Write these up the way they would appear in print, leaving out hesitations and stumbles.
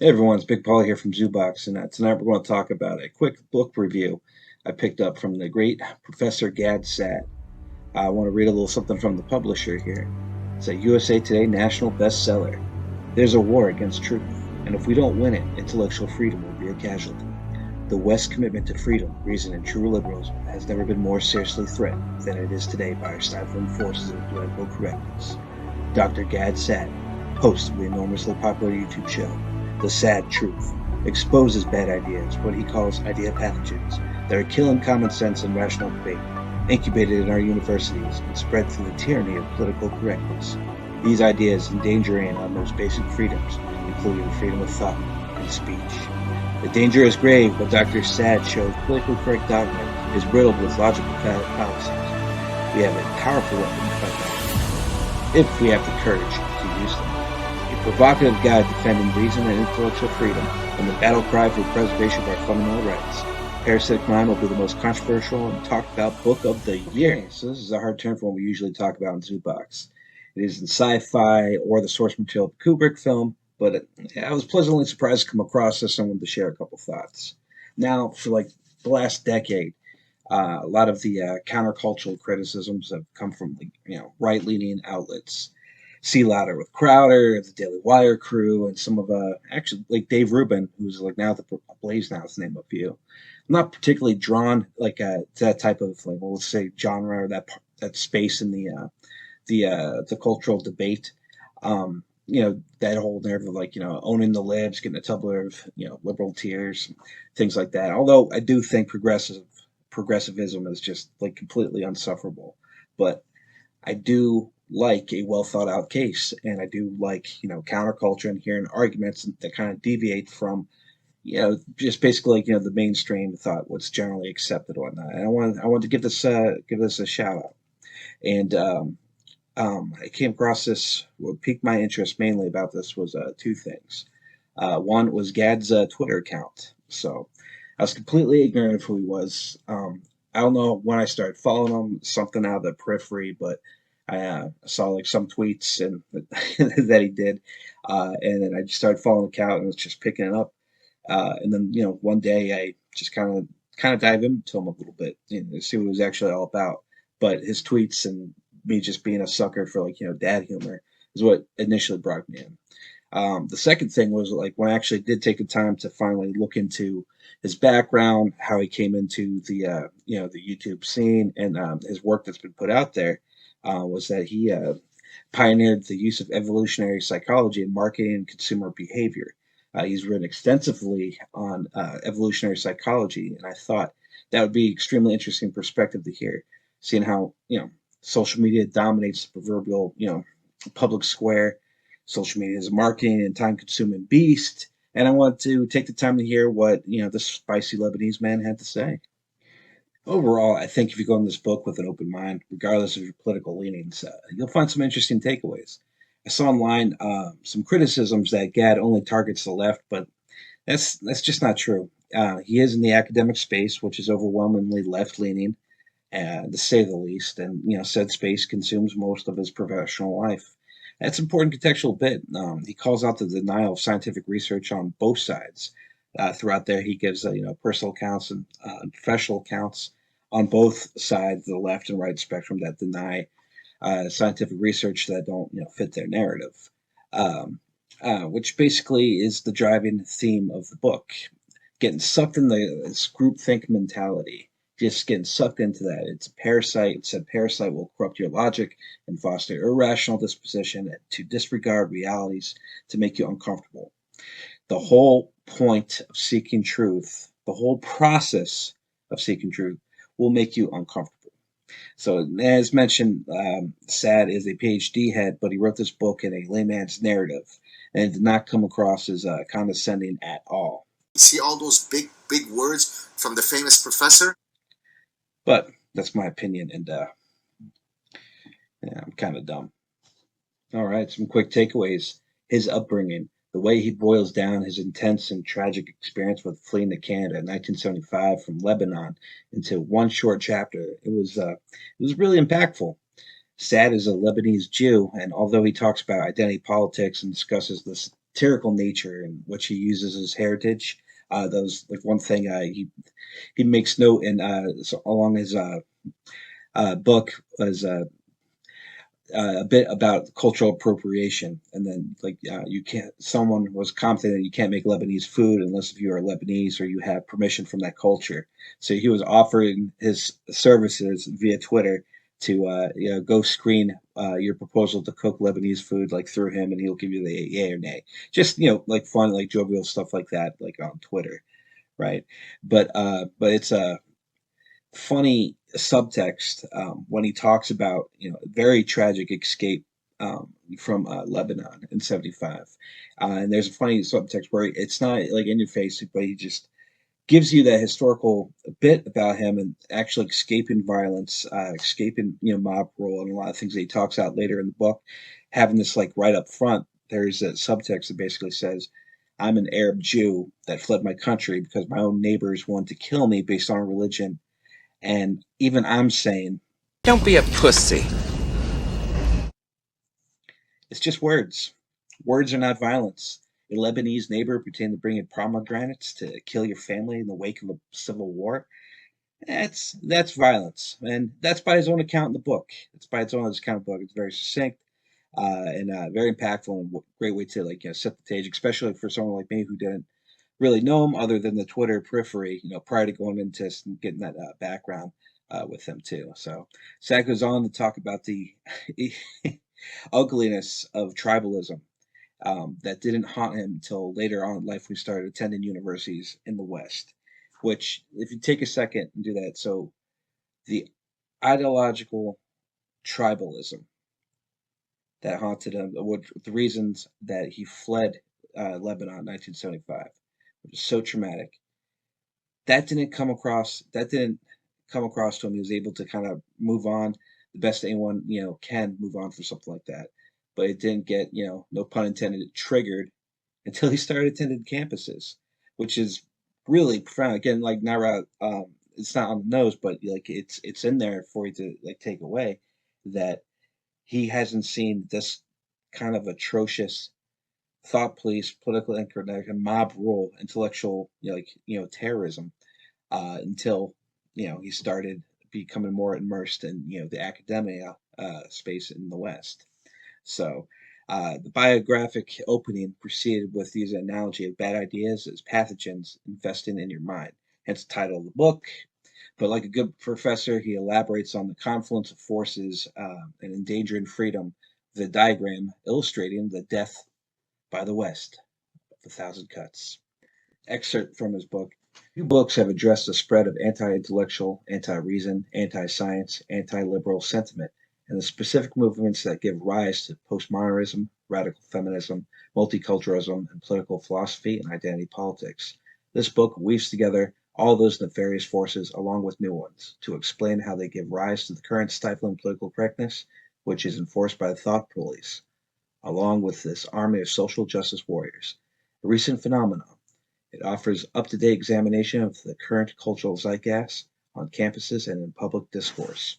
Hey everyone, it's Big Paul here from Zoobox, and tonight we're going to talk about a quick book review I picked up from the great Professor Gad Saad. I want to read a little something from the publisher here. It's a USA Today national bestseller. There's a war against truth, and if we don't win it, intellectual freedom will be a casualty. The West's commitment to freedom, reason, and true liberalism has never been more seriously threatened than it is today by our stifling forces of political correctness. Dr. Gad Saad, host of the enormously popular YouTube show, The Sad Truth, exposes bad ideas, what he calls idea pathogens, that are killing common sense and rational debate, incubated in our universities and spread through the tyranny of political correctness. These ideas endangering our most basic freedoms, including freedom of thought and speech. The danger is grave, but Dr. Saad shows politically correct dogma is riddled with logical fallacies. We have a powerful weapon to fight back, if we have the courage to use them. A provocative guide defending reason and intellectual freedom and the battle cry for the preservation of our fundamental rights. Parasitic Mind will be the most controversial and talked about book of the year. So this is a hard term for what we usually talk about in Zoobox. It is in sci-fi or the source material of the Kubrick film, but I was pleasantly surprised to come across this and wanted to share a couple thoughts. Now, for like the last decade, a lot of the countercultural criticisms have come from right-leaning outlets. See Louder with Crowder, the Daily Wire crew, and some of actually like Dave Rubin, who's like now the Blaze now is the name of you. I'm not particularly drawn to that type of like well, let's say genre or that space in the cultural debate. That whole narrative of owning the libs, getting a tumbler of liberal tears, things like that. Although I do think progressivism is just like completely unsufferable, but I do like a well thought out case, and I do like counterculture and hearing arguments that kind of deviate from just basically the mainstream thought, what's generally accepted or whatnot. And I want to give this a shout out. And I came across this. What piqued my interest mainly about this was two things. One was Gad's Twitter account. So I was completely ignorant of who he was. I don't know when I started following him, something out of the periphery, but I saw like some tweets and that he did, and then I just started following the account and was just picking it up. And then one day I just kind of dive into him a little bit, to see what it was actually all about. But his tweets and me just being a sucker for dad humor is what initially brought me in. The second thing was like when I actually did take the time to finally look into his background, how he came into the YouTube scene, and his work that's been put out there, was that he pioneered the use of evolutionary psychology in marketing and consumer behavior. He's written extensively on evolutionary psychology, and I thought that would be extremely interesting perspective to hear, seeing how social media dominates the proverbial public square. Social media is a marketing and time-consuming beast, and I want to take the time to hear what this spicy Lebanese man had to say. Overall, I think if you go in this book with an open mind, regardless of your political leanings, you'll find some interesting takeaways. I saw online some criticisms that Gad only targets the left, but that's just not true. He is in the academic space, which is overwhelmingly left-leaning, to say the least, and said space consumes most of his professional life. That's an important contextual bit. He calls out the denial of scientific research on both sides. Throughout there, he gives personal accounts and professional accounts on both sides, the left and right spectrum, that deny scientific research that don't fit their narrative, which basically is the driving theme of the book. Getting sucked in this groupthink mentality, just getting sucked into that. It's a parasite. It said parasite will corrupt your logic and foster irrational disposition to disregard realities to make you uncomfortable. The whole point of seeking truth, the whole process of seeking truth, will make you uncomfortable. So, as mentioned, Saad is a PhD head, but he wrote this book in a layman's narrative, and it did not come across as condescending at all. See all those big words from the famous professor? But that's my opinion, and I'm kind of dumb. All right, some quick takeaways. His upbringing, the way he boils down his intense and tragic experience with fleeing to Canada in 1975 from Lebanon into one short chapter. It was really impactful. Saad is a Lebanese Jew, and although he talks about identity politics and discusses satirical nature in which he uses his heritage. That was like one thing he makes note in so along his book was a bit about cultural appropriation, and then like you can't. Someone was commenting that you can't make Lebanese food unless if you are Lebanese or you have permission from that culture. So he was offering his services via Twitter to go screen your proposal to cook Lebanese food like through him, and he'll give you the yay or nay. Just like fun, like jovial stuff like that, like on Twitter, right? But it's a funny subtext when he talks about a very tragic escape from Lebanon in '75, and there's a funny subtext where it's not like in your face, but he just gives you that historical bit about him and actually escaping violence, escaping mob rule, and a lot of things that he talks out later in the book. Having this like right up front, there's a subtext that basically says, "I'm an Arab Jew that fled my country because my own neighbors wanted to kill me based on religion." And even I'm saying Don't be a pussy. it's just words. Words are not violence. Your Lebanese neighbor pretending to bring in pomegranates to kill your family in the wake of a civil war. That's violence, and that's by his own account in the book. It's by its own account in the book. It's very succinct and very impactful and great way to like set the stage, especially for someone like me who didn't really know him other than the Twitter periphery, prior to going into getting that background with him too. So Zach goes on to talk about the ugliness of tribalism that didn't haunt him until later on in life when he started attending universities in the West. Which, if you take a second and do that, so the ideological tribalism that haunted him, the reasons that he fled Lebanon in 1975, which is so traumatic. That didn't come across to him. He was able to kind of move on the best anyone can move on for something like that, but it didn't get no pun intended triggered until he started attending campuses, which is really profound. Again, like Nara, it's not on the nose, but like it's in there for you to like take away that he hasn't seen this kind of atrocious thought police, political incorrect, and mob rule, intellectual terrorism until he started becoming more immersed in the academia space in the West. So the biographic opening proceeded with using an analogy of bad ideas as pathogens infesting in your mind, hence the title of the book. But like a good professor, he elaborates on the confluence of forces and endangering freedom with a diagram illustrating the death by the West of a thousand cuts. Excerpt from his book. Few books have addressed the spread of anti-intellectual, anti-reason, anti-science, anti-liberal sentiment and the specific movements that give rise to postmodernism, radical feminism, multiculturalism, and political philosophy and identity politics. This book weaves together all those nefarious forces along with new ones to explain how they give rise to the current stifling political correctness, which is enforced by the thought police, along with this army of social justice warriors. A recent phenomenon, it offers up-to-date examination of the current cultural zeitgeist on campuses and in public discourse.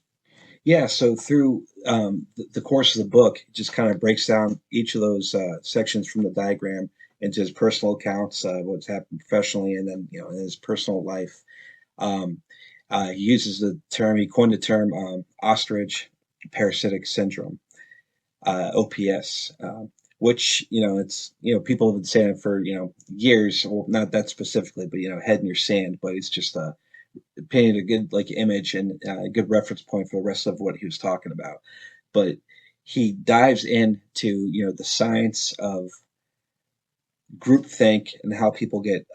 Yeah, so through the course of the book, it just kind of breaks down each of those sections from the diagram into his personal accounts, what's happened professionally, and then in his personal life. Um, he uses he coined the term ostrich parasitic syndrome, OPS, which it's people have been saying it for years. Well, not that specifically, but head in your sand. But it's just painted a good like image and a good reference point for the rest of what he was talking about. But he dives into the science of groupthink and how people get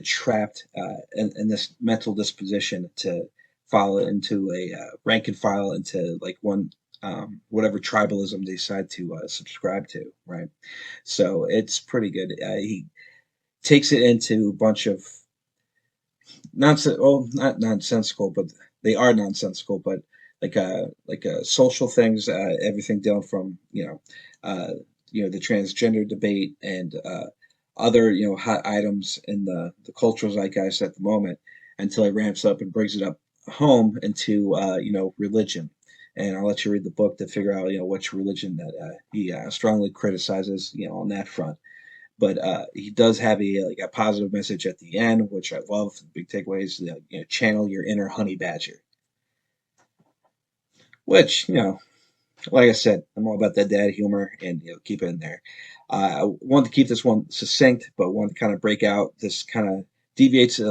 trapped in this mental disposition to follow into a rank and file into like one whatever tribalism they decide to subscribe to, right? So it's pretty good. He takes it into a bunch of not nonsensical, but they are nonsensical, but social things, everything down from the transgender debate and other hot items in the cultural zeitgeist at the moment until it ramps up and brings it up home into religion and I'll let you read the book to figure out which religion that he strongly criticizes on that front. But he does have a positive message at the end, which I love. The big takeaways: channel your inner honey badger, which like I said, I'm all about that dad humor and keep it in there. I wanted to keep this one succinct, but wanted to kind of break out. This kind of deviates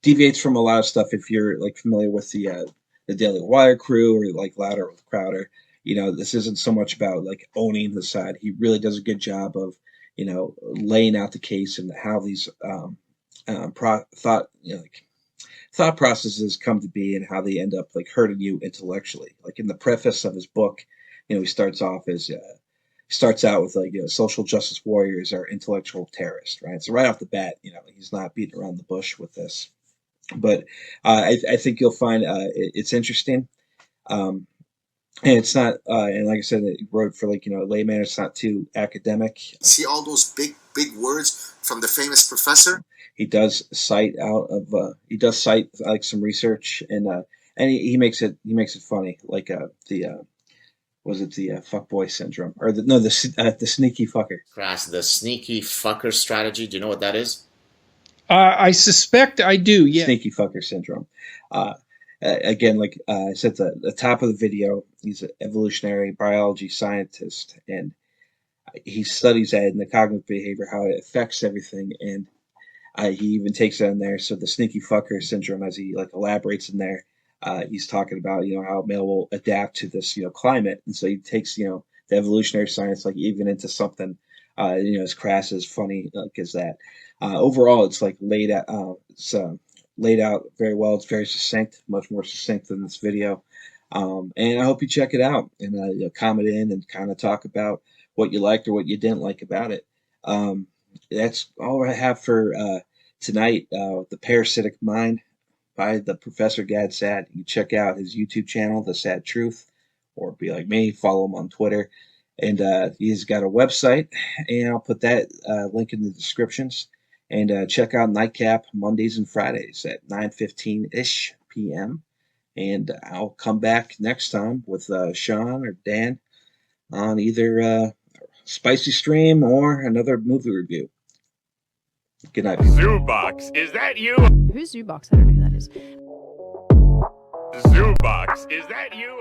deviates from a lot of stuff. If you're like familiar with the Daily Wire crew or like Louder with Crowder, this isn't so much about like owning the side. He really does a good job of laying out the case and how these thought processes come to be and how they end up like hurting you intellectually. Like in the preface of his book, he starts out with like social justice warriors are intellectual terrorists, right? So right off the bat, he's not beating around the bush with this. But I think you'll find it's interesting. And it's not, and like I said, it wrote for like a layman. It's not too academic. See all those big words from the famous professor? He does cite like some research, and he makes it funny, like the was it the fuckboy syndrome or the sneaky fucker? Crass, the sneaky fucker strategy. Do you know what that is? I suspect I do. Yeah. Sneaky fucker syndrome. Again, like I said at the top of the video, he's an evolutionary biology scientist, and he studies that in the cognitive behavior, how it affects everything, and he even takes that in there. So the sneaky fucker syndrome, as he like elaborates in there, he's talking about how male will adapt to this climate, and so he takes the evolutionary science like even into something as crass as funny like as that. Overall, it's like laid out. It's laid out very well. It's very succinct, much more succinct than this video. And I hope you check it out and comment in and kind of talk about what you liked or what you didn't like about it. That's all I have for tonight. The Parasitic Mind by the Professor Gad Sad. You can check out his YouTube channel, The Sad Truth, or be like me, follow him on Twitter. And he's got a website, and I'll put that link in the descriptions. And check out Nightcap Mondays and Fridays at 9:15-ish p.m. And I'll come back next time with Sean or Dan on either Spicy Stream or another movie review. Good night. Zoobox, is that you? Who's Zoobox? I don't know who that is. Zoobox, is that you?